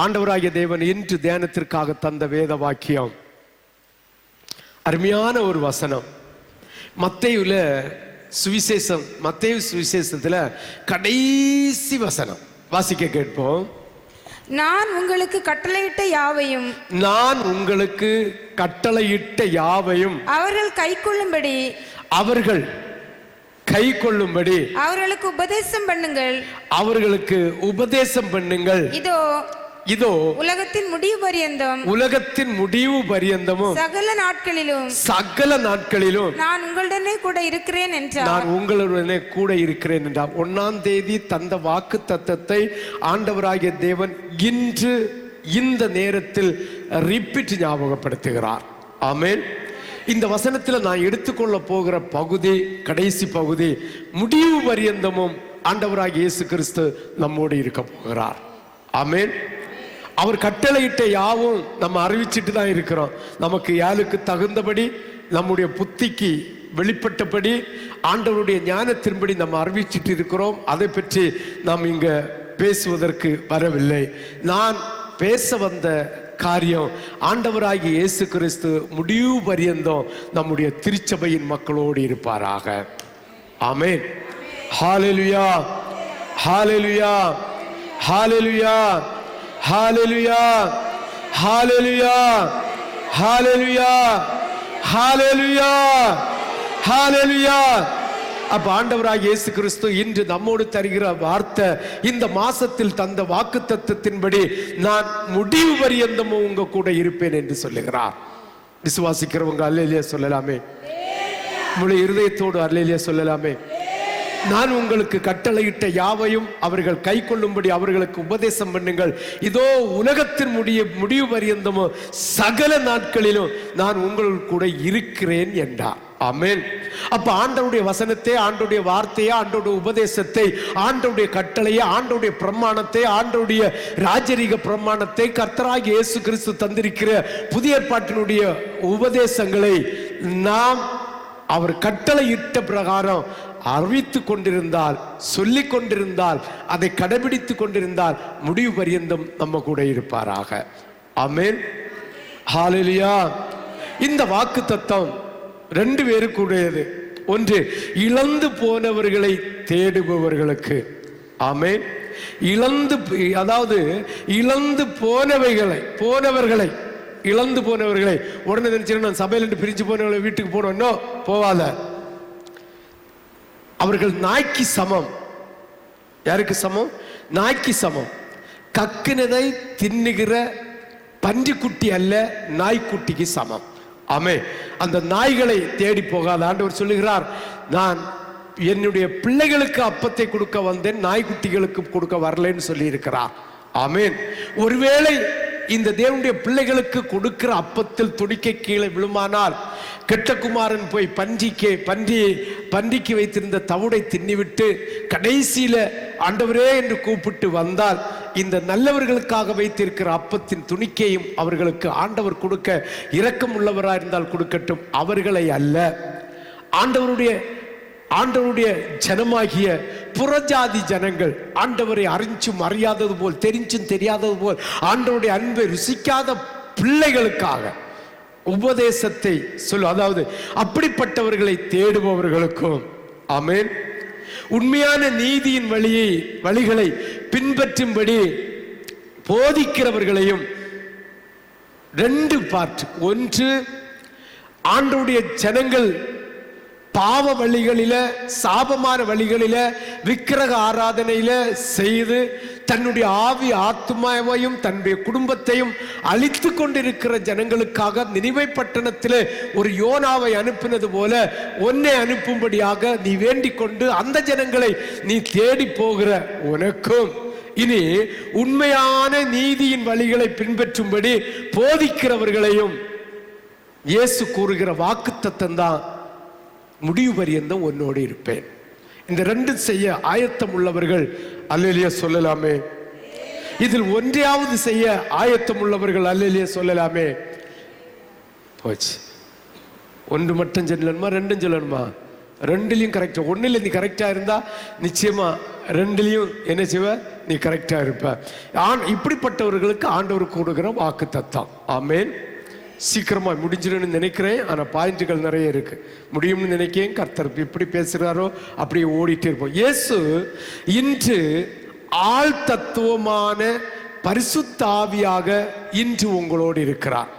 ஆண்டவராகிய தேவன் இன்று தியானத்திற்காக தந்த வேத வாக்கியம் அருமையான ஒரு வசனம். மத்தேயுல சுவிசேஷம், மத்தேயு சுவிசேஷத்துல கடைசி வசனம் வாசிக்க கேட்போம். நான் உங்களுக்கு கட்டளையிட்ட யாவையும் அவர்கள் கைக்கொள்ளும்படி அவர்களுக்கு உபதேசம் பண்ணுங்கள். இதோ உலகத்தின் முடிவு பரியந்தமும் சகல நாட்களிலும் நான் உங்களுடனே கூட இருக்கிறேன் என்றார். 1ஆம் தேதி தந்த வாக்கு தத்தத்தை ஆண்டவராகிய தேவன் இன்று இந்த நேரத்தில் ரிப்பீட் ஞாபகப்படுத்துகிறார். ஆமென். இந்த வசனத்தில் நான் எடுத்துக்கொள்ள போகிற பகுதி, கடைசி பகுதி, முடிவு பரியந்தமும் ஆண்டவராகிய இயேசு கிறிஸ்து நம்மோடு இருக்க போகிறார். ஆமென். அவர் கட்டளையிட்ட யாவும் நம்ம அறிவிச்சிட்டு தான் இருக்கிறோம். நமக்கு யாருக்கு தகுந்தபடி, நம்முடைய புத்திக்கு வெளிப்பட்டபடி, ஆண்டவருடைய ஞானத்தின்படி நம்ம அறிவிச்சிட்டு இருக்கிறோம். அதை பற்றி நாம் இங்க பேசுவதற்கு வரவில்லை. நான் பேச வந்த காரியம், ஆண்டவராகிய இயேசு கிறிஸ்து முடிவு பரியந்தம் நம்முடைய திருச்சபையின் மக்களோடு இருப்பாராக. ஆமென். ஹல்லேலூயா, ஹல்லேலூயா, ஹல்லேலூயா, ஹல்லேலூயா, ஹல்லேலூயா, ஹல்லேலூயா, ஹல்லேலூயா, ஹல்லேலூயா. அப்ப ஆண்டவராகிய இயேசு கிறிஸ்து இன்று நம்மோடு தருகிற வார்த்தை, இந்த மாசத்தில் தந்த வாக்குத்தத்தத்தின்படி நான் முடிவு பரியந்தமும் உங்க கூட இருப்பேன் என்று சொல்லுகிறார். விசுவாசிக்கிறவங்க அல்லேலூயா சொல்லலாமே. முழு இருதயத்தோடு அல்லேலூயா சொல்லலாமே. நான் உங்களுக்கு கட்டளையிட்ட யாவையும் அவர்கள் கை கொள்ளும்படி அவர்களுக்கு உபதேசம் பண்ணுங்கள். இதோ உலகத்தின் முடிவு பரியந்தமும் சகல நாட்களிலும் நான் உங்களுக்கு கூட இருக்கிறேன் என்றார். ஆமென். அப்ப ஆண்டவருடைய வசனத்தை, ஆண்டவருடைய வார்த்தையை, ஆண்டவருடைய உபதேசத்தை, ஆண்டவருடைய கட்டளையை, ஆண்டவருடைய பிரமாணத்தை, ஆண்டவருடைய ராஜரீக பிரமாணத்தை, கர்த்தராகிய இயேசு கிறிஸ்து தந்திருக்கிற புதிய ஏற்பாட்டினுடைய உபதேசங்களை நாம் அவர் கட்டளையிட்ட பிரகாரம் அறிவித்துக் கொண்டிருந்தால், சொல்லிக் கொண்டிருந்தால், அதை கடைபிடித்துக் கொண்டிருந்தால் முடிவு பரியந்தம் நம்ம கூட இருப்பாராக. ஆமென். ஹல்லேலூயா. இந்த வாக்கு தத்தம் 2 பேருக்குடையது. ஒன்று, இழந்து போனவர்களை தேடுபவர்களுக்கு. ஆமென். இழந்து போனவர்களை உடனே நினைச்சு நான் சபையில பிரிஞ்சு போனவர்களை வீட்டுக்கு போனோம்னோ போவாத. அவர்கள் நாய்க்கு சமம். யாருக்கு சமம்? நாய்க்கு சமம். கக்கினதை தின்னுகிற பன்றிக்குட்டி அல்ல, நாய்க்குட்டிக்கு சமம். ஆமே. அந்த நாய்களை தேடி போகாத. ஆண்டவர் சொல்லுகிறார், நான் என்னுடைய பிள்ளைகளுக்கு அப்பத்தை கொடுக்க வந்தேன், நாய்க்குட்டிகளுக்கு கொடுக்க வரலன்னு சொல்லி இருக்கிறார். ஆமேன். ஒருவேளை இந்த தேவனுடைய பிள்ளைகளுக்கு கொடுக்கிற அப்பத்தில் துடிக்க கீழே விழுமானால், கெட்டகுமாரன் போய் பன்றிக்கு வைத்திருந்த தவிடை தின்னிவிட்டு கடைசியில ஆண்டவரே என்று கூப்பிட்டு வந்தால், இந்த நல்லவர்களுக்காக வைத்திருக்கிற அப்பத்தின் துணிக்கையும் அவர்களுக்கு ஆண்டவர் கொடுக்க இரக்கம் உள்ளவராக இருந்தால் கொடுக்கட்டும். அவர்களை அல்ல, ஆண்டவருடைய ஜனமாகிய புறஜாதி ஜனங்கள், ஆண்டவரை அறிஞ்சும் அறியாதது போல், தெரிஞ்சும் தெரியாதது போல், ஆண்டவருடைய அன்பை ருசிக்காத பிள்ளைகளுக்காக உபதேசத்தை சொல்ல, அதாவது அப்படிப்பட்டவர்களை தேடுபவர்களுக்கும். ஆமென். உண்மையான நீதியின் வழிகளை பின்பற்றும்படி போதிக்கிறவர்களையும். 2 பார்ட். ஒன்று, ஆண்டவருடைய ஜனங்கள் பாவ வழிகளில, சாபமான வழிகளில, விக்கிரக ஆராதனையில செய்து தன்னுடைய ஆவி ஆத்மாவையும் தன்னுடைய குடும்பத்தையும் அழித்து கொண்டிருக்கிற ஜனங்களுக்காக நினிவே பட்டணத்திலே ஒரு யோனாவை அனுப்பினது போல உன்னை அனுப்பும்படியாக நீ வேண்டிக் கொண்டு அந்த ஜனங்களை நீ தேடி போகிற உனக்கும், இனி உண்மையான நீதியின் வழிகளை பின்பற்றும்படி போதிக்கிறவர்களையும் இயேசு கூறுகிற வாக்குத்தத்தம் தான், முடிவு பரியந்தம் உன்னோடு இருப்பேன். இந்த 2 செய்ய ஆயத்தம் உள்ளவர்கள் அல்லேலூயா சொல்லலாமே. இதில் ஒன்றையாவது செய்ய ஆயத்தம் உள்ளவர்கள் அல்லேலூயா சொல்லலாமே. போச்சு. 1 மட்டும் சொல்லணுமா 2 சொல்லணுமா? 2லயும் கரெக்டா. 1ல் நீ கரெக்டா இருந்தா நிச்சயமா ரெண்டுலையும் என்ன செய்வ? நீ கரெக்டா இருப்ப. இப்படிப்பட்டவர்களுக்கு ஆண்டவர் கொடுக்கிற வாக்கு தத்தம். ஆமேன். சீக்கிரமா முடிஞ்சிடும்னு நினைக்கிறேன். ஆனா பாயிண்ட்கள் நிறைய இருக்கு. முடியும்னு நினைக்கிறேன். கர்த்தர் இப்படி பேசுறாரோ அப்படியே ஓடிட்டு இருப்போம். இயேசு இன்று ஆள் தத்துவமான பரிசுத்த ஆவியாக இன்று உங்களோடு இருக்கிறார்.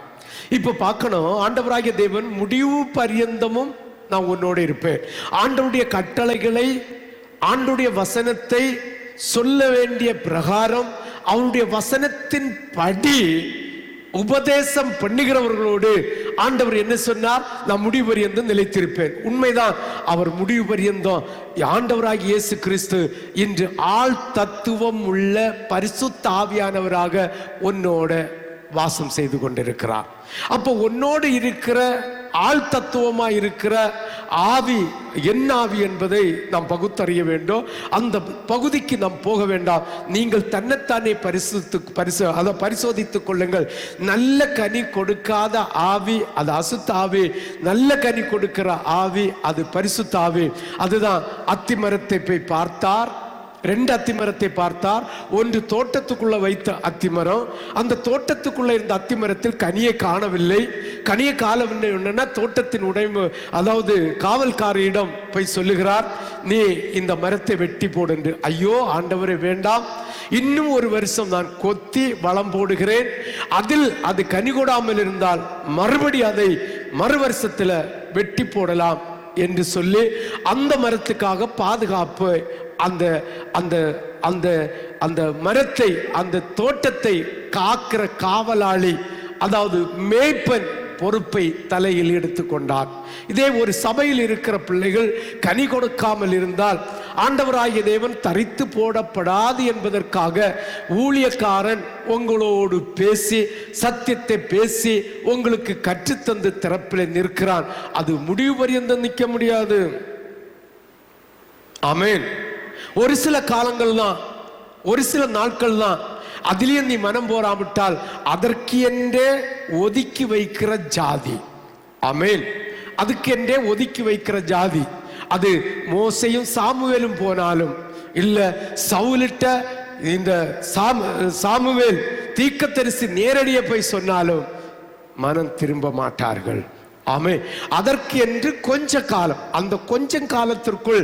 இப்ப பார்க்கணும், ஆண்டவராகிய தேவன் முடிவு பரியந்தமும் நான் உன்னோடு இருப்பேன். ஆண்டவருடைய கட்டளைகளை, ஆண்டவருடைய வசனத்தை சொல்ல வேண்டிய பிரகாரம் அவருடைய வசனத்தின் படி உபதேசம் பண்ணுகிறவர்களோடு ஆண்டவர் என்ன சொன்னார்? நான் முடிவு பரியந்தம் நிலைத்திருப்பேன். உண்மைதான். அவர் முடிவு பரியந்தம் ஆண்டவராகிய இயேசு கிறிஸ்து இன்று ஆள் தத்துவம் உள்ள பரிசுத்த ஆவியானவராக உன்னோட வாசம் செய்து கொண்டிருக்கிறார். அப்போ உன்னோடு இருக்கிற ஆள் தத்துவமா இருக்கிற ஆவி என்ன ஆவி என்பதை நாம் பகுத்தறிய வேண்டும். அந்த பகுதிக்கு நாம் போக வேண்டாம். நீங்கள் தன்னைத்தானே பரிசோதித்துக் கொள்ளுங்கள். நல்ல கனி கொடுக்காத ஆவி அது அசுத்த ஆவி. நல்ல கனி கொடுக்கிற ஆவி அது பரிசுத்த ஆவி. அதுதான் அத்திமரத்தை போய் பார்த்தார். 2 அத்திமரத்தை பார்த்தார். ஒன்று தோட்டத்துக்குள்ள வைத்த அத்திமரம். அந்த தோட்டத்துக்குள்ள இருந்த அத்திமரத்தில் கனியை காணவில்லை. கனியை காணவில்லை என்னன்னா தோட்டத்தின் உடைமை, அதாவது காவல்காரியிடம் போய் சொல்லுகிறார், நீ இந்த மரத்தை வெட்டி போடு. ஐயோ ஆண்டவரே வேண்டாம், இன்னும் 1 வருஷம் நான் கொத்தி வளம் போடுகிறேன். அதில் அது கனி கொடாமல் இருந்தால் மறுபடி அதை மறு வருஷத்துல வெட்டி போடலாம் என்று சொல்லி அந்த மரத்துக்காக பாதுகாப்பு அந்த அந்த அந்த அந்த மரத்தை, அந்த தோட்டத்தை காக்கிற காவலாளி, அதாவது மேய்ப்பன் பொறுப்பை தலையில் எடுத்துக்கொண்டார். இதே ஒரு சபையில் இருக்கிற பிள்ளைகள் கனி கொடுக்காமல் இருந்தால் ஆண்டவராகிய தேவன் தரித்து போடப்படாது என்பதற்காக ஊழியக்காரன் உங்களோடு பேசி சத்தியத்தை பேசி உங்களுக்கு கற்றுத்தந்து திறப்பில் நிற்கிறான். அது முடிவு பரியந்தம் நிற்க முடியாது. ஆமென். ஒரு சில காலங்கள் தான், ஒரு சில நாட்கள் தான். அதிலேயே நீ மனம் போராவிட்டால் அதற்கு என்றே ஒதுக்கி வைக்கிற ஜாதி. ஆமென். அதுக்கென்றே ஒதுக்கி வைக்கிற ஜாதி. அது மோசையும் சாமுவேலும் போனாலும் இல்ல சவுலிட்ட இந்த சாமுவேல் தீர்க்கதரிசி நேரடியே போய் சொன்னாலும் மனம் திரும்ப மாட்டார்கள். ஆமே. அதற்கு என்று கொஞ்ச காலம், அந்த கொஞ்ச காலத்திற்குள்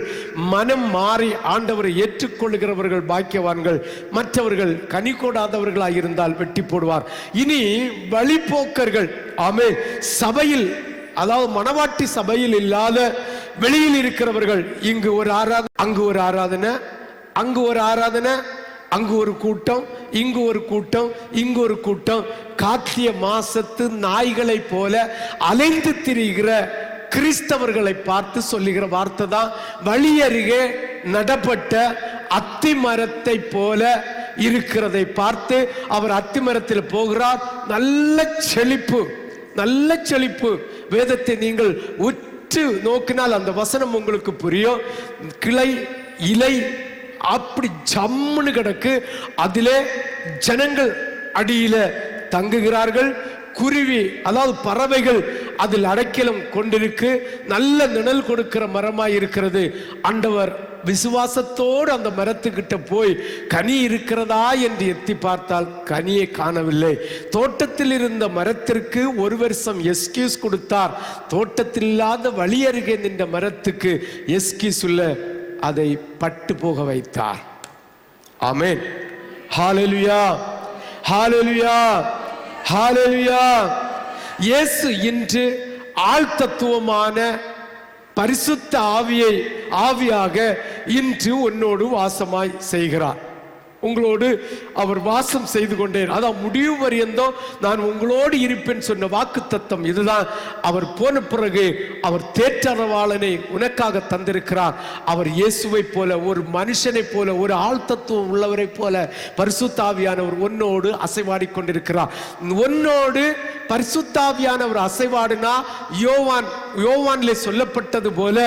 மனம் மாறி ஆண்டவரை ஏற்றுக்கொள்கிறவர்கள் பாக்கியவான்கள். மற்றவர்கள் கனி கொடாதவர்களாக இருந்தால் வெட்டி போடுவார். இனி வழிபோக்கர்கள், ஆமே, சபையில், அதாவது மணவாட்டி சபையில் இல்லாத வெளியில் இருக்கிறவர்கள், இங்கு ஒரு ஆராதனை, அங்கு ஒரு ஆராதனை, அங்கு ஒரு ஆராதனை, அங்கு ஒரு கூட்டம், இங்கு ஒரு கூட்டம், இங்கு ஒரு கூட்டம், கார்த்திய மாசத்து நாய்களை போல அலைந்து திரிகிற கிறிஸ்தவர்களை பார்த்து சொல்லுகிற வார்த்தை தான், வழி அருகே நடப்பட்ட அத்தி மரத்தை போல இருக்கிறதை பார்த்து அவர் அத்தி மரத்தில் போகிறார். நல்ல செழிப்பு, நல்ல செழிப்பு. வேதத்தை நீங்கள் உற்று நோக்கினால் அந்த வசனம் உங்களுக்கு புரியும். கிளை இலை அப்படி ஜம்முன்னு கிடக்கு. அதிலே ஜனங்கள் அடியில தங்குகிறார்கள். குருவி, அதாவது பறவைகள் அதில் அடைக்கலம் கொண்டிருக்கு. நல்ல நிழல் கொடுக்கிற மரமாய் இருக்கிறது. ஆண்டவர் விசுவாசத்தோடு அந்த மரத்துக்கிட்ட போய் கனி இருக்கிறதா என்று எத்தி பார்த்தால் கனியை காணவில்லை. தோட்டத்தில் இருந்த மரத்திற்கு 1 வருஷம் எஸ்கியூஸ் கொடுத்தார். தோட்டத்தில் இல்லாத வழி அருகே நின்ற மரத்துக்கு எஸ்கியூஸ் உள்ள அதை பட்டு போக வைத்தார். ஆமென். ஹல்லேலூயா, ஹல்லேலூயா, ஹல்லேலூயா. இயேசு இன்று ஆழ்தத்துவமான பரிசுத்த ஆவியாக இன்று உன்னோடு வாசமாய் செய்கிறார். உங்களோடு அவர் வாசம் செய்து கொண்டேன். அதான் முடிவு பரியந்தம் நான் உங்களோடு இருப்பேன் சொன்ன வாக்கு தத்தம் இதுதான். அவர் போன பிறகு அவர் தேற்றரவாளனை உனக்காக தந்திருக்கிறார். அவர் இயேசுவை போல, ஒரு மனுஷனை போல, ஒரு ஆள் தத்துவம் உள்ளவரை போல பரிசுத்த ஆவியானவர் உன்னோடு அசைவாடி கொண்டிருக்கிறார். உன்னோடு பரிசுத்த ஆவியானவர் அசைவாடுனா யோவான் யோவானிலே சொல்லப்பட்டது போல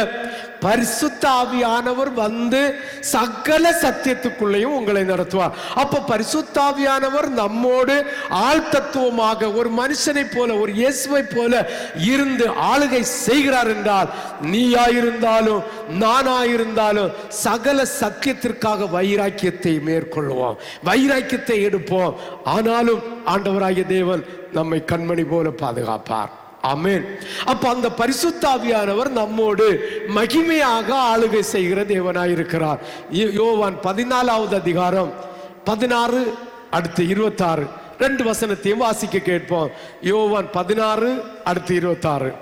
பரிசுத்த ஆவியானவர் வந்து சகல சத்தியத்துக்குள்ளேயும் உங்களை நடத்துவார். அப்ப பரிசுத்த ஆவியானவர் நம்மோடு ஆள் தத்துவமாக ஒரு மனுஷனை போல, ஒரு இயேசுவை போல இருந்து ஆளுகை செய்கிறார் என்றால், நீயாயிருந்தாலும் நானாயிருந்தாலும் சகல சத்தியத்திற்காக வைராக்கியத்தை மேற்கொள்வோம், வைராக்கியத்தை எடுப்போம். ஆனாலும் ஆண்டவராகிய தேவன் நம்மை கண்மணி போல பாதுகாப்பார். ஆமென். அப்ப அந்த பரிசுத்த ஆவியானவர் நம்மோடு மகிமையாக ஆளுகை செய்கிற தேவனாயிருக்கிறார். யோவான் 14வது அதிகாரம் 16 அடுத்து 26 ரெண்டு வசனத்தையும் வாசிக்க கேட்போம். யோவான் 16 அடுத்து 26.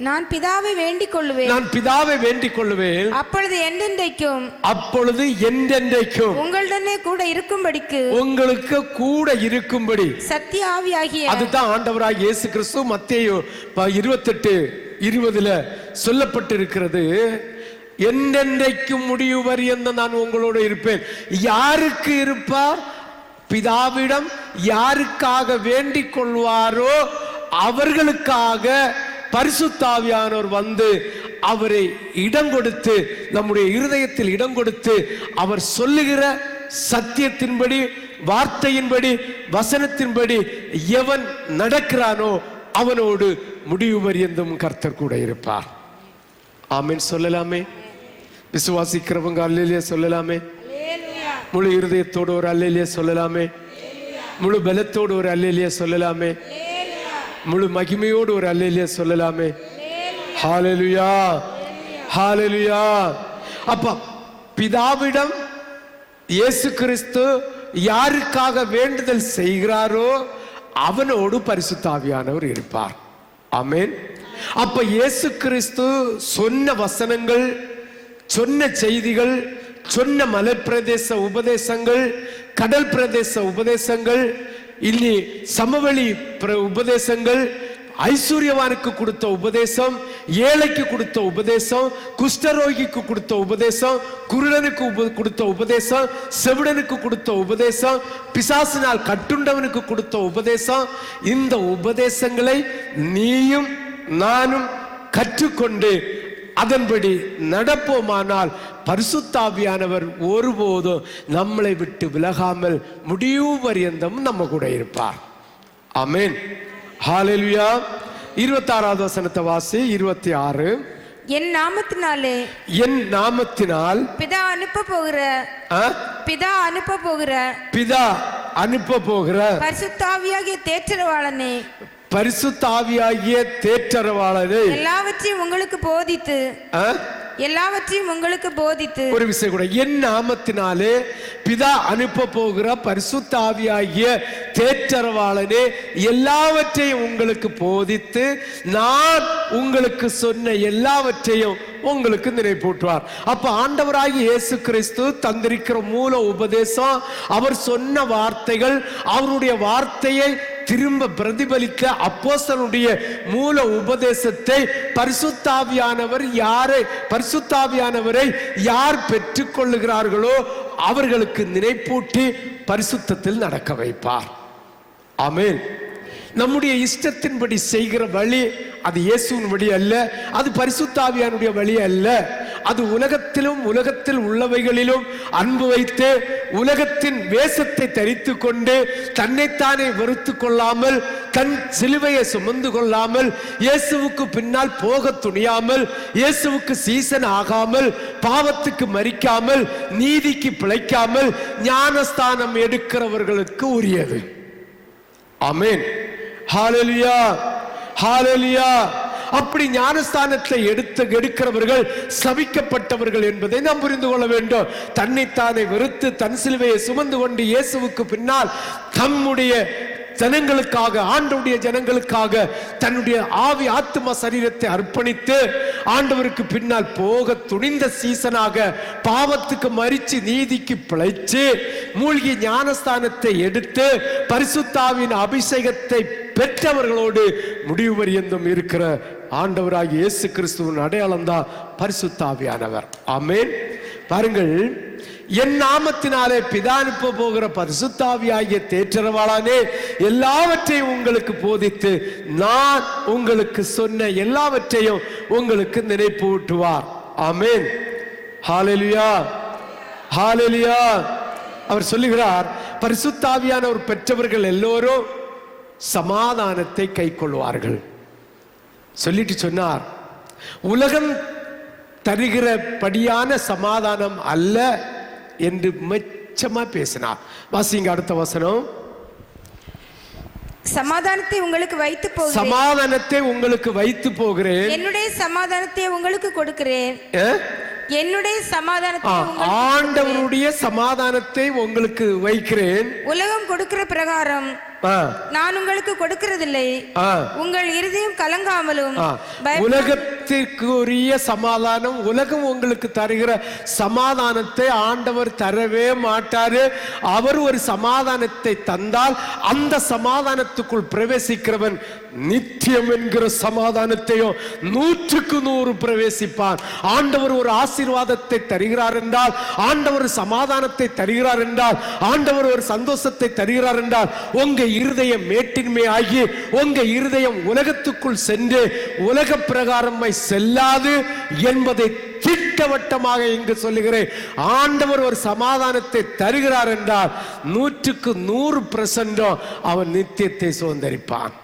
நான் பிதாவை வேண்டிக் கொள்ளுவேன், நான் பிதாவை வேண்டிக் கொள்ளுவேன், அப்பொழுது என்றென்றைக்கும் உங்களுடனே கூட இருக்கும்படிக்கு, உங்களுக்கு கூட இருக்கும்படி சத்திய ஆவியாகிய, அதுதான் ஆண்டவராகிய இயேசு கிறிஸ்து மத்தேயு 28:20 சொல்லப்பட்டிருக்கிறது. என்றென்றைக்கும் முடிவு வரையும் நான் உங்களோடு இருப்பேன். யாருக்கு இருப்பார்? பிதாவிடம் யாருக்காக வேண்டிக் கொள்வாரோ அவர்களுக்காக பரிசுத்த ஆவியானவர் வந்து அவரை இடம் கொடுத்து, நம்முடைய இருதயத்தில் இடம் கொடுத்து, அவர் சொல்லுகிற சத்தியத்தின்படி, வார்த்தையின்படி, வசனத்தின்படி எவன் நடக்கிறானோ அவனோடு முடிவு பரியந்தம் கர்த்தர் கூட இருப்பார். ஆமென் சொல்லலாமே? விசுவாசிக்கிறவங்க அல்லேலூயா சொல்லலாமே? முழு இருதயத்தோடு ஒரு அல்லேலூயா சொல்லலாமே? முழு பலத்தோடு ஒரு அல்லேலூயா சொல்லலாமே? முழு மகிமையோடு ஒரு அல்லேலூயா சொல்லலாமே? ஹல்லேலூயா, ஹல்லேலூயா. அப்ப பிதாவிடம் இயேசு கிறிஸ்து யாருக்காக வேண்டுதல் செய்கிறாரோ அவனோடு பரிசுத்த ஆவியானவர் இருப்பார். ஆமென். அப்ப இயேசு கிறிஸ்து சொன்ன வசனங்கள், சொன்ன செய்திகள், சொன்ன மலைப்பிரதேச உபதேசங்கள், கடல் பிரதேச உபதேசங்கள், இல்லி சமவெளி உபதேசங்கள், ஐஸ்வர்யவானுக்கு கொடுத்த உபதேசம், ஏழைக்கு கொடுத்த உபதேசம், குஷ்டரோகிக்கு கொடுத்த உபதேசம், குருடனுக்கு கொடுத்த உபதேசம், செவிடனுக்கு கொடுத்த உபதேசம், பிசாசினால் கட்டுண்டவனுக்கு கொடுத்த உபதேசம், இந்த உபதேசங்களை நீயும் நானும் கற்றுக்கொண்டு அதன்படி நடப்போமானால் பரிசுத்த ஆவியானவர் ஒருபோதும் நம்மளை விட்டு விலகாமல் முடிவு பரியந்தம் நம்ம கூட இருப்பார். ஆமென். ஹல்லேலூயா. 26வது வசனத்தை வாசி. 26. என் நாமத்தினாலே, என் நாமத்தினால் பிதா அனுப்ப போகிற பரிசுத்த ஆவியாகிய தேற்றரவாளனே, பரிசுத்த ஆவியாகிய தேற்றரவாளனே எல்லாவற்றையும் உங்களுக்கு போதித்து ஒரு விஷயம் கூட, என் நாமத்தினாலே பிதா அனுப்ப போகிற பரிசுத்த ஆவியாகிய தேற்றரவாளனே எல்லாவற்றையும் உங்களுக்கு போதித்து நான் உங்களுக்கு சொன்ன எல்லாவற்றையும் உங்களுக்கு நினைப்பூட்டுவார். அப்ப ஆண்டவராகிய இயேசு கிறிஸ்து தந்திருக்கிற மூல உபதேசம், அவர் சொன்ன வார்த்தைகள், அவருடைய வார்த்தையை திரும்ப பிரதிபலிக்க அப்போஸ்தலனுடைய மூல உபதேசத்தை பரிசுத்தாவியானவரை யார் பெற்றுக் கொள்ளுகிறார்களோ அவர்களுக்கு நினைப்பூட்டி பரிசுத்தத்தில் நடக்க வைப்பார். ஆமென். நம்முடைய இஷ்டத்தின்படி செய்கிற வழி அது இயேசுவின் வழி அல்ல, அது பரிசுத்த ஆவியானுடைய வழி அல்ல. அது உலகத்தில் உள்ளவைகளிலும் அன்பு வைத்து உலகத்தின் வேஷத்தை தரித்து கொண்டு தன்னைத்தானே வெறுத்து கொள்ளாமல், தன் சிலுவையை சுமந்து கொள்ளாமல், இயேசுவுக்கு பின்னால் போக துணியாமல், இயேசுவுக்கு சீசன் ஆகாமல், பாவத்துக்கு மரிக்காமல், நீதிக்கு பிழைக்காமல் ஞானஸ்தானம் எடுக்கிறவர்களுக்கு உரியது. ஆமென். ஹல்லேலூயா, ஹல்லேலூயா. அப்படி ஞானஸ்தானத்தை எடுக்கிறவர்கள் சபிக்கப்பட்டவர்கள் என்பதை நாம் புரிந்து கொள்ள வேண்டும். தன்னைத்தானே வெறுத்து தன் சிலுவையை சுமந்து கொண்டு இயேசுவுக்கு பின்னால் தம்முடைய ஜனங்களுக்காக, ஆண்டவருடைய ஜனங்களுக்காக தன்னுடைய ஆவி ஆத்மா சரீரத்தை அர்ப்பணித்து ஆண்டவருக்கு பின்னால் போக துணிந்த சீசனாக பாவத்துக்கு மரிச்சு நீதிக்கு பிழைச்சு மூழ்கி ஞானஸ்தானத்தை எடுத்து பரிசுத்தாவின் அபிஷேகத்தை பெற்றவர்களோடு முடிவு பரியந்தம் இருக்கிற ஆண்டவராகிய இயேசு கிறிஸ்துவின் அடையாளம் தான் பரிசுத்த ஆவியானவர். ஆமென். பாருங்கள், என் நாமத்தினாலே பிதா அனுப்ப போகிற பரிசுத்தாவியாகிய தேற்றரவாளனே எல்லாவற்றையும் உங்களுக்கு போதித்து நான் உங்களுக்கு சொன்ன எல்லாவற்றையும் உங்களுக்கு நினைப்பூட்டுவார். ஆமென். ஹல்லேலூயா, ஹல்லேலூயா. அவர் சொல்லுகிறார், பரிசுத்தாவியானவர் பெற்றவர்கள் எல்லோரும் சமாதானத்தை கைக்கொள்வார்கள். சொல்லிட்டு சொன்னார், உலகம் தருகிறபடியான சமாதானம் அல்ல என்று மெச்சமா பேசினார். வாசிங்க அடுத்த வசனம். சமாதானத்தை உங்களுக்கு வைத்து போகிறேன், சமாதானத்தை உங்களுக்கு வைத்து போகிறேன், என்னுடைய சமாதானத்தை உங்களுக்கு கொடுக்கிறேன். என்னுடைய சமாதானத்தை ஆண்டவருடைய சமாதானத்தை உங்களுக்கு வைக்கிறேன். உலகம் கொடுக்கிற பிரகாரம் நான் உங்களுக்கு கொடுக்கிறதில்லை. உங்கள் இருதயம் கலங்காமலும். உலகத்திற்குரிய சமாதானம், உலகம் உங்களுக்கு தருகிற சமாதானத்தை ஆண்டவர் தரவே மாட்டாரு. அவர் ஒரு சமாதானத்தை தந்தால் அந்த சமாதானத்துக்குள் பிரவேசிக்கிறவன் நித்தியம் என்கிற சமாதானத்தையும் 100% பிரவேசிப்பான். ஆண்டவர் ஒரு ஆசீர்வாதத்தை தருகிறார் என்றால், ஆண்டவர் சமாதானத்தை தருகிறார் என்றால், ஆண்டவர் ஒரு சந்தோஷத்தை தருகிறார் என்றால், உங்க இருதயம் மேட்டின்மை ஆகி உங்க இருதயம் உலகத்துக்குள் சென்று உலக பிரகாரமாய் செல்லாது என்பதை திட்டவட்டமாக இங்கு சொல்லுகிறேன். ஆண்டவர் ஒரு சமாதானத்தை தருகிறார் என்றால் 100% அவன் நித்தியத்தை சுதந்தரிப்பான்.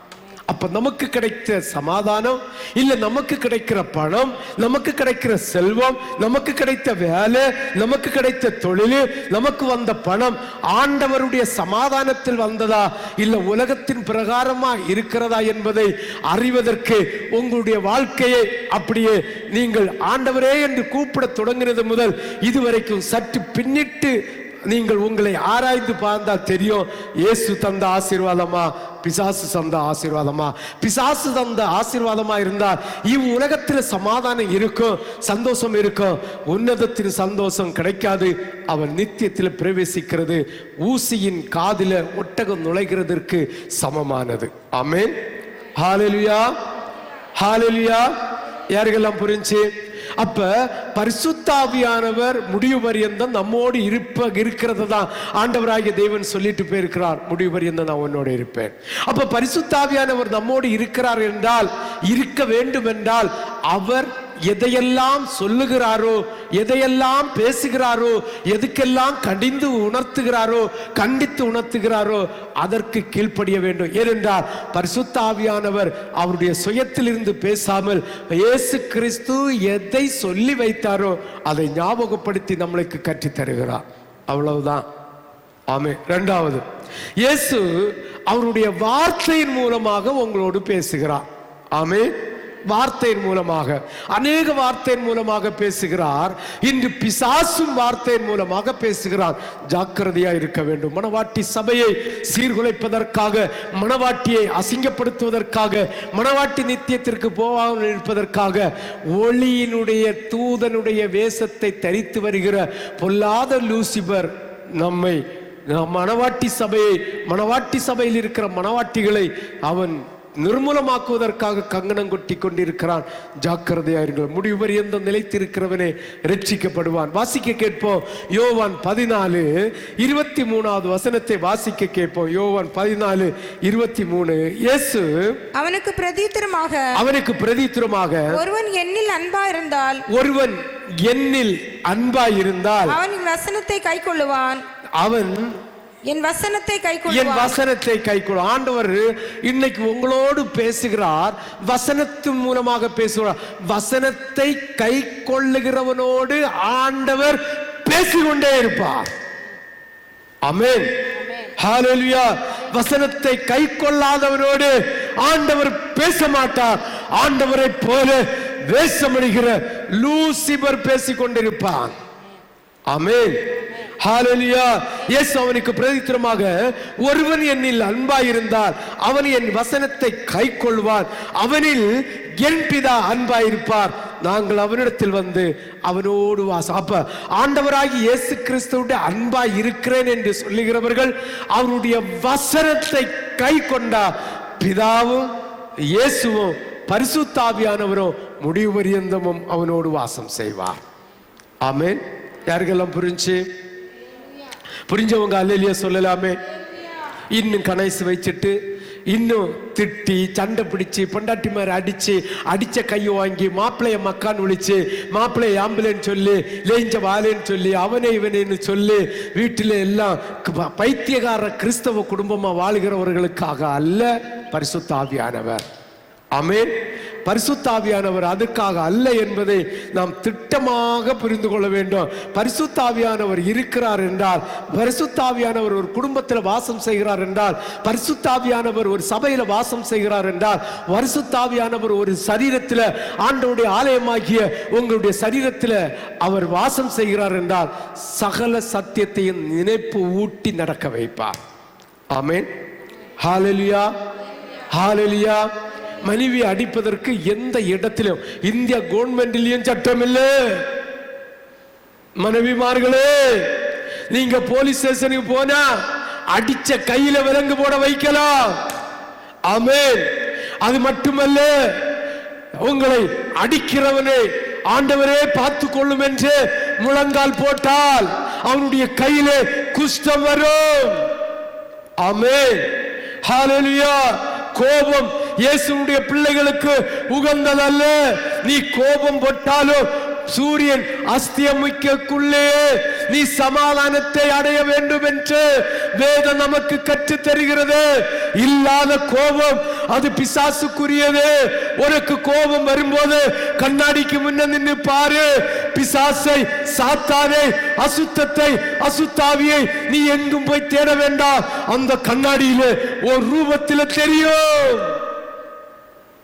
அப்ப நமக்கு கிடைத்த சமாதானம் இல்ல, நமக்கு கிடைக்கிற பணம், நமக்கு கிடைக்கிற செல்வம், நமக்கு கிடைத்த வேலை, நமக்கு கிடைத்த தொழில், நமக்கு வந்த பணம் ஆண்டவருடைய சமாதானத்தில் வந்ததா இல்ல உலகத்தின் பிரகாரமா இருக்கிறதா என்பதை அறிவதற்கு உங்களுடைய வாழ்க்கையை அப்படியே நீங்கள் ஆண்டவரே என்று கூப்பிட தொடங்கினது முதல் இதுவரைக்கும் சற்று பின்னிட்டு நீங்கள் உங்களை ஆராய்ந்து பார்த்தால் தெரியும், இயேசு தந்த ஆசீர்வாதமா பிசாசு தந்த ஆசீர்வாதமா. பிசாசு தந்த ஆசீர்வாதமா இருந்தால் இவ்வுலகத்தில் சமாதானம் இருக்கும், சந்தோஷம் இருக்கும். உன்னதத்தின் சந்தோஷம் கிடைக்காது. அவன் நித்தியத்தில் பிரவேசிக்கிறது ஊசியின் காதில ஒட்டகம் நுழைகிறதற்கு சமமானது. ஆமென். ஹல்லேலூயா, ஹல்லேலூயா. யாருக்கெல்லாம் புரிஞ்சு? அப்ப பரிசுத்தாவியானவர் முடிவு பரியந்தம் நம்மோடு இருக்கிறது தான் ஆண்டவராகிய தேவன் சொல்லிட்டு போயிருக்கிறார். முடிவு பரியந்தம் நான் உன்னோடு இருப்பேன். அப்ப பரிசுத்தாவியானவர் நம்மோடு இருக்கிறார் என்றால், இருக்க வேண்டும் என்றால், அவர் எதையெல்லாம் சொல்லுகிறாரோ, எதையெல்லாம் பேசுகிறாரோ, எதுக்கெல்லாம் கண்டித்து உணர்த்துகிறாரோ அதற்கு கீழ்ப்படிய வேண்டும். ஏனென்றால் பரிசுத்த ஆவியானவர் அவருடைய சுயத்திலிருந்து பேசாமல் இயேசு கிறிஸ்து எதை சொல்லி வைத்தாரோ அதை ஞாபகப்படுத்தி நம்மளுக்கு கற்றுத் தருகிறார். அவ்வளவுதான். ஆமென். இரண்டாவது, இயேசு அவருடைய வார்த்தையின் மூலமாக உங்களோடு பேசுகிறார். ஆமென். வார்த்தையின் மூலமாக, அநேக வார்த்தையின் மூலமாக பேசுகிறார். இன்று பிசாசும் வார்த்தையின் மூலமாக பேசுகிறார். ஜாக்கிரதையா இருக்க வேண்டும். மணவாட்டி சபையை சீர்குலைப்பதற்காக, மணவாட்டியை அசிங்கப்படுத்துவதற்காக, மணவாட்டி நித்தியத்திற்கு போகாமல் இருப்பதற்காக ஒளியினுடைய தூதனுடைய வேஷத்தை தரித்து வருகிற பொல்லாத லூசிபர் நம்மை, மணவாட்டி சபையில் இருக்கிற மணவாட்டிகளை அவன் நிர்மூலமாக்குவதற்காக கங்கணம் கொட்டி கொண்டிருக்கிறான். ஜாக்கிரதையாயிருங்கள். முடிவு பரியந்த நிலைத்திருக்கிறவனே ரட்சிக்கப்படுவான். வாசிக்க கேட்போம். யோவான் 14:23 வசனத்தை வாசிக்க கேட்போம். யோவான் 14:23. இயேசு அவனுக்கு பிரதித்திரமாக ஒருவன் என்னில் அன்பாய் இருந்தால் அவன் என் வசனத்தை கைக்கொள்ளுவான். அவன் என் வசனத்தை கைக்கொள்ளும். ஆண்டவர் இன்னைக்கு உங்களோடு பேசுகிறார். வசனத்தின் மூலமாக பேசுகிறார். வசனத்தை கை கொள்ளுகிறவனோடு ஆண்டவர் பேசிக்கொண்டே இருப்பார். ஆமென். ஹல்லேலூயா. வசனத்தை கை கொள்ளாதவனோடு ஆண்டவர் பேச மாட்டார். ஆண்டவரை போல வேஷமணிகிற லூசிபர் பேசிக்கொண்டிருப்பான். ஆமென். ஹல்லேலூயா. இயேசு அவனுக்கு பிரதித்திரமாக ஒருவன் என்னில் அன்பாயிருந்தால் அவன் என் வசனத்தை கைக்கொள்வான், அவனில் என் பிதா அன்பாயிருப்பார், நாங்கள் அவனிடத்தில் வந்து அவனோடு வாசம். அப்ப ஆண்டவராகி இயேசு கிறிஸ்துவுடைய அன்பாய் இருக்கிறேன் என்று சொல்லுகிறவர்கள் அவருடைய வசனத்தை கை கொண்டா பிதாவும் இயேசுவும் பரிசுத்த ஆவியானவரும் முடிவு பரியந்தமும் அவனோடு வாசம் செய்வார். ஆமென். யாருக்கெல்லாம் புரிஞ்சவங்க அல்லேலூயா சொல்லலாமே. இன்னும் கணேசு வச்சுட்டு இன்னும் திட்டி சண்டை பிடிச்சு பொண்டாட்டி மாதிரி அடிச்ச கையை வாங்கி மாப்பிள்ளைய மக்கான்னு விழிச்சு மாப்பிள்ளைய ஆம்புலன்னு சொல்லி லேஞ்ச வாலேன்னு சொல்லி அவனே இவனேன்னு சொல்லி வீட்டில் எல்லாம் பைத்தியகார கிறிஸ்தவ குடும்பமா வாழ்கிறவர்களுக்காக அல்ல பரிசுத்த ஆவியானவர். ஆமென். பரிசுத்த ஆவியானவர் அதுக்காக அல்ல என்பதை நாம் திட்டமாக புரிந்து கொள்ள வேண்டும். பரிசுத்த ஆவியானவர் இருக்கிறார் என்றால், பரிசுத்த ஆவியானவர் ஒரு குடும்பத்தில் வாசம் செய்கிறார் என்றால், பரிசுத்த ஆவியானவர் ஒரு சபையில வாசம் செய்கிறார் என்றால், பரிசுத்த ஆவியானவர் ஒரு சரீரத்தில் ஆண்டவருடைய ஆலயமாகிய உங்களுடைய சரீரத்தில் அவர் வாசம் செய்கிறார் என்றால் சகல சத்தியத்தையும் நினைப்பு ஊட்டி நடக்க வைப்பார். ஆமென். ஹல்லேலூயா, ஹல்லேலூயா. மனைவி அடிப்பதற்கு எந்த இடத்திலும் இந்திய கவர்மெண்ட்லயும் சட்டம் இல்லை. மனைவிமார்களே, நீங்க போலீஸ் ஸ்டேஷனுக்கு போனா அடிச்ச கையில விலங்கு போட வைக்கலாம். ஆமென். அது மட்டுமல்ல, உங்களை அடிக்கிறவனை ஆண்டவரே பார்த்து கொள்ளும் என்று முழங்கால் போட்டால் அவனுடைய கையிலே குஷ்டம் வரும். ஆமென். ஹல்லேலூயா. கோபம் இயேசுவுடைய பிள்ளைகளுக்கு உகந்ததல்ல. நீ கோபம் போட்டாலும் சூரியன் அஸ்தமிக்கக்குள்ளே நீ சமாதானத்தை அடைய வேண்டும் என்று வேதம் நமக்கு கற்று தருகிறது. இல்லாத கோபம் அது பிசாசுக்குரியது. உனக்கு கோபம் வரும்போது கண்ணாடிக்கு முன்ன நின்று பாரு. பிசாசை, சாத்தானை, அசுத்தத்தை, அசுத்தாவியை நீ எங்கும் போய் தேட வேண்டாம். அந்த கண்ணாடியில ஒரு ரூபத்தில் தெரியும்.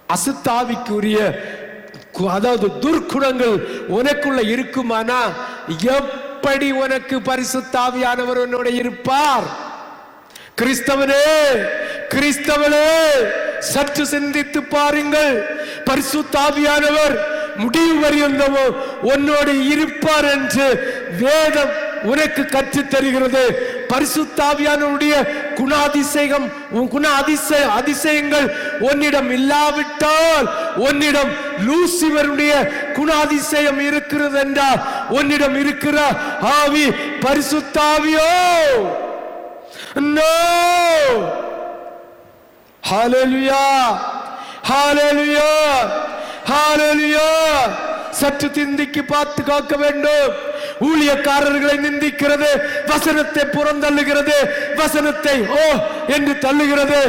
அசுத்தாவிக்குரிய அதாவது துர்க்குணங்கள் உனக்குள்ள இருக்குமானா எப்படி உனக்கு பரிசுத்த ஆவியானவர் உன்னோட இருப்பார்? கிறிஸ்தவனே, கிறிஸ்தவனே, சற்று சிந்தித்து பாருங்கள். பரிசுத்த ஆவியானவர் முடிவு வரையந்தமோ உன்னோடு இருப்பார் என்று வேதம் உனக்கு கற்றுத் தருகிறது. பரிசுத்த ஆவியானவருடைய அதிசயங்கள் உன்னிடம் இல்லாவிட்டால், உன்னிடம் லூசிபருடைய குணாதிசயம் இருக்கிறது என்றால், உன்னிடம் இருக்கிற ஆவி பரிசுத்த ஆவியோ? நோ. ஹல்லேலூயா, ஹல்லேலூயா, ஹல்லேலூயா. சற்று சிந்திக்கு பார்த்து காக்க வேண்டும். ஊழியக்காரர்களை நிந்திக்கிறது, வசனத்தை புறந்தள்ளுகிறது, வசனத்தை ஓ என்று தள்ளுகிறது.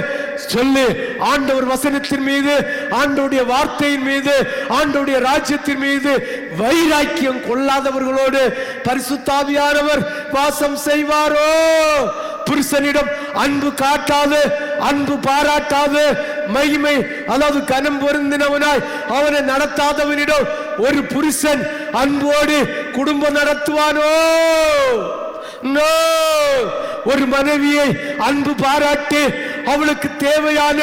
சொல்லி ஆண்டவர் வசனத்தின் மீது, ஆண்டவருடைய வார்த்தையின் மீது, ஆண்டவருடைய ராஜ்யத்தின் மீது வைராக்கியம் கொள்ளாதவர்களோடு பரிசுத்த ஆவியானவர் வாசம் செய்வாரோ? புருஷனிடம் அன்பு காட்டாது, அன்பு பாராட்டாது, மகிமை அதாவது கனம் பொருந்தினவனாய் அவனை நடத்தாதவனிடம் ஒரு புருஷன் அன்போடு குடும்பம் நடத்துவானோ? நோ. ஒரு மனைவியை அன்பு பாராட்டி அவளுக்கு தேவையான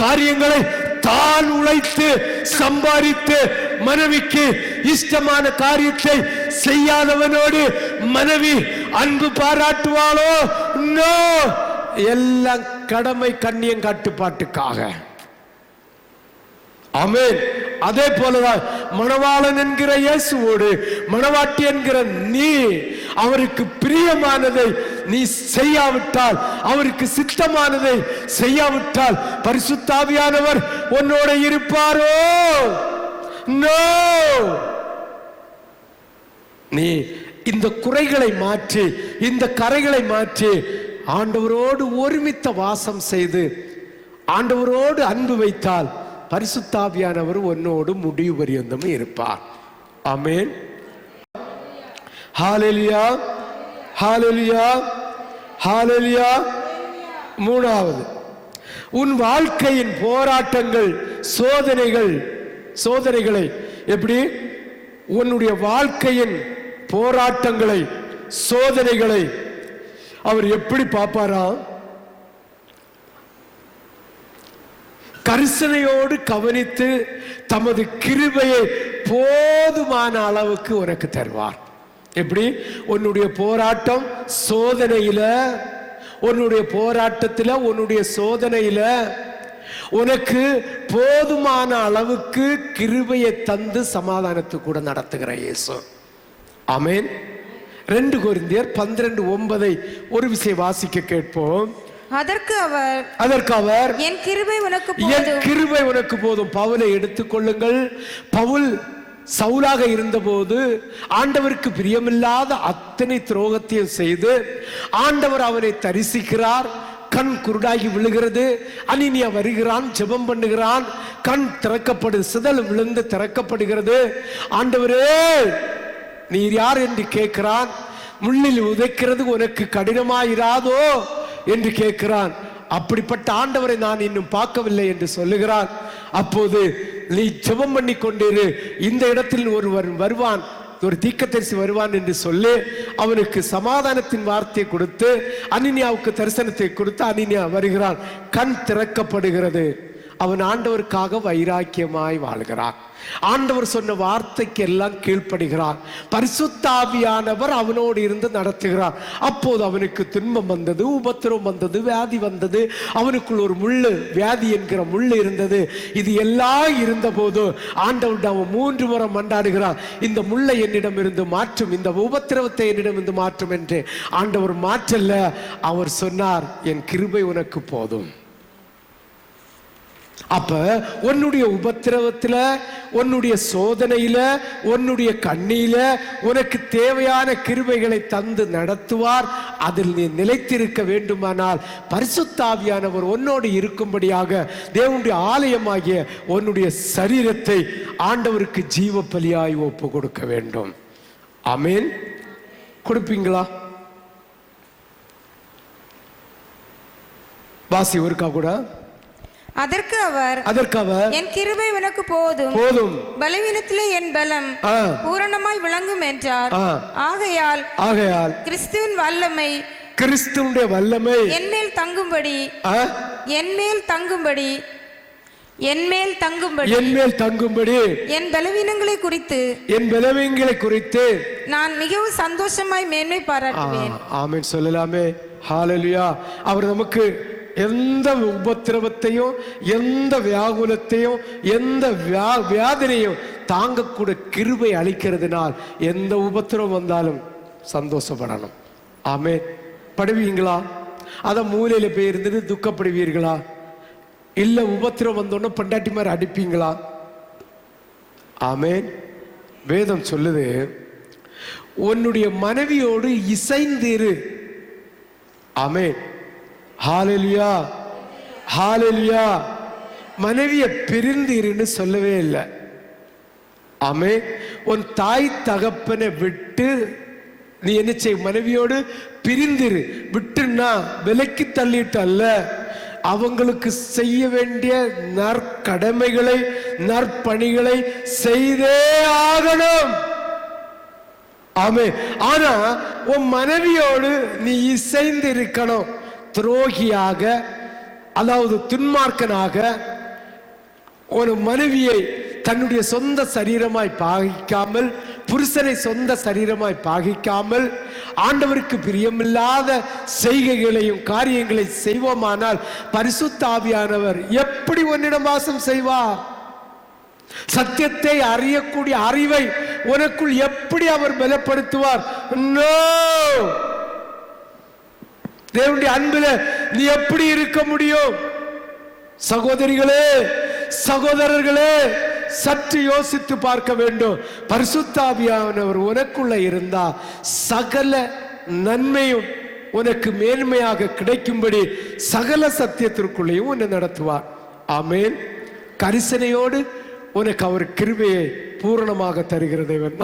காரியங்களை தான் உழைத்து சம்பாதித்து மனைவிக்கு இஷ்டமான காரியத்தை செய்யாதவனோடு மனைவி அன்பு பாராட்டுவாளோ? நோ. எல்லாம் கடமை கண்ணியம் கட்டுப்பாட்டுக்காக. ஆமென். அதே போலதான் மணவாளன் என்கிற இயேசுவோடு மணவாட்டி என்கிற நீ அவருக்கு பிரியமானதை நீ செய்யாவிட்டால், அவருக்கு சித்தமானதை செய்யாவிட்டால் பரிசுத்த ஆவியானவர் உன்னோட இருப்பாரோ? நோ. நீ இந்த குறைகளை மாற்றி, இந்த கரைகளை மாற்றி ஆண்டவரோடு ஒருமித்த வாசம் செய்து ஆண்டவரோடு அன்பு வைத்தால் பரிசுத்த ஆவியானவர் உன்னோடு முடிவு பரியந்தமும் இருப்பார். ஆமென். ஹல்லேலூயா, ஹல்லேலூயா, ஹல்லேலூயா. மூணாவது, உன் வாழ்க்கையின் போராட்டங்கள், சோதனைகளை எப்படி உன்னுடைய வாழ்க்கையின் போராட்டங்களை, சோதனைகளை அவர் எப்படி பார்ப்பாராம்? கரிசனையோடு கவனித்து தமது கிருபையை போதுமான அளவுக்கு உனக்கு தருவார். எப்படி? உன்னுடைய போராட்டம் சோதனையில, உன்னுடைய போராட்டத்தில், உன்னுடைய சோதனையில உனக்கு போதுமான அளவுக்கு கிருபையை தந்து சமாதானத்து கூட நடத்துகிற இயேசு. ஆமென். 2 கொரிந்தியர் 12:9 ஒரு விஷயம் வாசிக்க கேட்போம். அதற்கு அவர் என் கிருபை உனக்கு போதும். பவுலை எடுத்துக்கொள்ளுங்கள். பவுல் சவுலாக இருந்தபோது ஆண்டவருக்கு பிரியமில்லாத அத்தனை துரோகத்தையும் செய்து ஆண்டவர் அவனை தரிசிக்கிறார். கண் குருடாகி விழுகிறது. அனினியா வருகிறான், ஜெபம் பண்ணுகிறான், கண் திறக்கப்படுது, சிதல் விழுந்து திறக்கப்படுகிறது. ஆண்டவரே நீர் யார் என்று கேட்கிறான். முள்ளில் உதைக்கிறது உனக்கு கடினமாயிராதோ என்று கேட்கிறான். அப்படிப்பட்ட ஆண்டவரை நான் இன்னும் பார்க்கவில்லை என்று சொல்லுகிறான். அப்போது நீ ஜெபம் பண்ணி கொண்டிரு, இந்த இடத்தில் ஒருவர் வருவான், ஒரு தீர்க்கதரிசி வருவான் என்று சொல்லி அவனுக்கு சமாதானத்தின் வார்த்தையை கொடுத்து அனினியாவுக்கு தரிசனத்தை கொடுத்து அனினியா வருகிறான். கண் திறக்கப்படுகிறது. அவன் ஆண்டவருக்காக வைராக்கியமாய் வாழ்கிறான். ஆண்டவர் சொன்ன வார்த்தைக்கு எல்லாம் கீழ்ப்படுகிறான். பரிசுத்த ஆவியானவர் அவனோடு இருந்து நடத்துகிறார். அப்போது அவனுக்கு துன்பம் வந்தது, உபத்திரம் வந்தது, வியாதி வந்தது. அவனுக்குள் ஒரு முள்ளு, வியாதி என்கிற முள்ளு இருந்தது. இது எல்லாம் இருந்த போது ஆண்டவர் அவன் 3 முறை மன்றாடுகிறான். இந்த முள்ளை என்னிடம் இருந்து மாற்றும், இந்த உபத்திரவத்தை என்னிடம் இருந்து மாற்றும் என்று. ஆண்டவர் மாற்றல்ல. அவர் சொன்னார், என் கிருபை உனக்கு போதும். அப்ப உன்னுடைய உபத்திரவத்துல, உன்னுடைய சோதனையில, உன்னுடைய கண்ணியில உனக்கு தேவையான கிருபைகளை தந்து நடத்துவார். அதில் நீ நிலைத்திருக்க வேண்டுமானால் பரிசுத்த ஆவியானவர் உன்னோடு இருக்கும்படியாக தேவனுடைய ஆலயமாகிய உன்னுடைய சரீரத்தை ஆண்டவருக்கு ஜீவ பலியாய் ஒப்பு கொடுக்க வேண்டும். ஆமென். கொடுப்பீங்களா? வாசி ஒருக்கா கூட. அதற்கு அவர் என் கிருபை உனக்கு போதும், பலவீனத்திலே என் பலம் பூரணமாய் விளங்கும் என்றார். ஆகையால் கிறிஸ்துவின் வல்லமை என் மேல் தங்கும்படி என் பலவீனங்களை குறித்து நான் மிகவும் சந்தோஷமாய் மேன்மை பாராட்டுவேன். ஆமென் சொல்லலாமே. ஹல்லேலூயா. அவர் நமக்கு எந்த உபத்திரவத்தையும், எந்த வியாகுலத்தையும், எந்த வியாதினையும் தாங்கக்கூட கிருபை அளிக்கிறதுனால் எந்த உபத்திரவம் வந்தாலும் சந்தோஷப்படணும். ஆமென். படுவீங்களா? அத மூலையில போய் இருந்துட்டு துக்கப்படுவீர்களா? இல்ல உபத்திரம் வந்தோன்னு பொண்டாட்டி மாதிரி அடிப்பீங்களா? ஆமென். வேதம் சொல்லுது, உன்னுடைய மனைவியோடு இசைந்திரு. ஆமென். ஹல்லேலூயா, ஹல்லேலூயா. மனைவியை பிரிந்திருன்னு சொல்லவே இல்லை. ஆமென். உன் தாய் தகப்பனை விட்டு நீ என்ன செய்? மனைவியோடு பிரிந்திரு. விட்டுன்னா விலைக்கு தள்ளிட்டு அல்ல, அவங்களுக்கு செய்ய வேண்டிய நற்கடமைகளை, நற்பணிகளை செய்தே ஆகணும். ஆமென். ஆனா உன் மனைவியோடு நீ இசைந்து இருக்கணும். துரோகியாக, அதாவது துன்மார்க்கனாக ஒரு மனைவியை தன்னுடைய சொந்த சரீரமாய் பாகிக்காமல், புருஷனை சொந்த சரீரமாய் பாகிக்காமல், ஆண்டவருக்கு பிரியமில்லாத செய்கைகளையும் காரியங்களை செய்வோமானால் பரிசுத்த ஆவியானவர் எப்படி உன்னிடம் வாசம் செய்வார்? சத்தியத்தை அறியக்கூடிய அறிவை உனக்குள் எப்படி அவர் பலப்படுத்துவார்? நோ. தேவனுடைய அன்பில நீ எப்படி இருக்க முடியும்? சகோதரிகளே, சகோதரர்களே, சற்று யோசித்து பார்க்க வேண்டும். பரிசுத்த ஆவியானவர் உனக்குள்ள இருந்தா சகல நன்மையும் உனக்கு மேன்மையாக கிடைக்கும்படி சகல சத்தியத்திற்குள்ளேயும் உன்னை நடத்துவார். ஆமென். கரிசனையோடு உனக்கு அவர் கிருபையை பூரணமாக தருகிற தேவன்.